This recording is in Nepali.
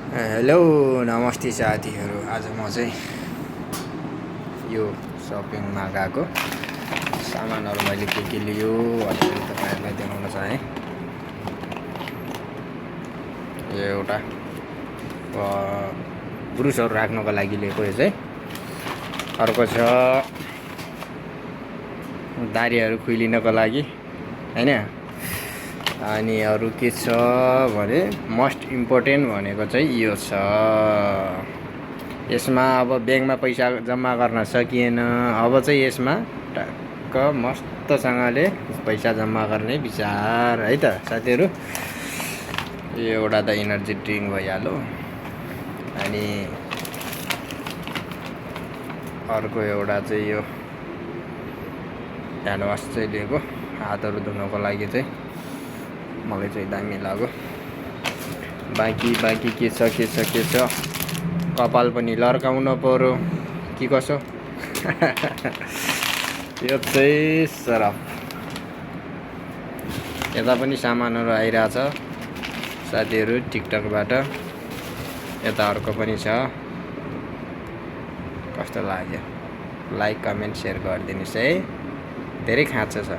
हेलो नमस्ते साथीहरू। आज म चाहिँ यो सपिङमा गएको सामानहरू मैले के लियो भनेर तपाईहरुलाई देखाउन चाहे। यो एउटा ब्रुसहरू राख्नको लागि लिएको यो चाहिँ। अर्को छ दाह्रीहरू खुइलिनको लागि हैन। अनि अरु के छ भने मोस्ट इम्पोर्टेन्ट भनेको चाहिँ यो छ। यसमा अब ब्याङ्कमा पैसा जम्मा गर्न सकिएन, अब चाहिँ यसमा टक्क मस्तसँगले पैसा जम्मा गर्ने विचार है त साथीहरु। यो एउटा त एनर्जी ड्रिङ्क भइहाल्यो। अनि अर्को एउटा चाहिँ यो ह्यान्ड वास चाहिँ लिएको, हातहरू धुनको लागि चाहिँ मलाई चाहिँ दामी लाग्यो। बाँकी के छ कपाल पनि लर्काउन पर्यो कि कसो। यो चाहिँ सरफ। यता पनि सामानहरू आइरहेछ साथीहरु टिकटकबाट। यता अर्को पनि छ। कस्तो लाग्यो लाइक कमेन्ट शेयर गरिदिनुस् है। धेरै खाँचो छ।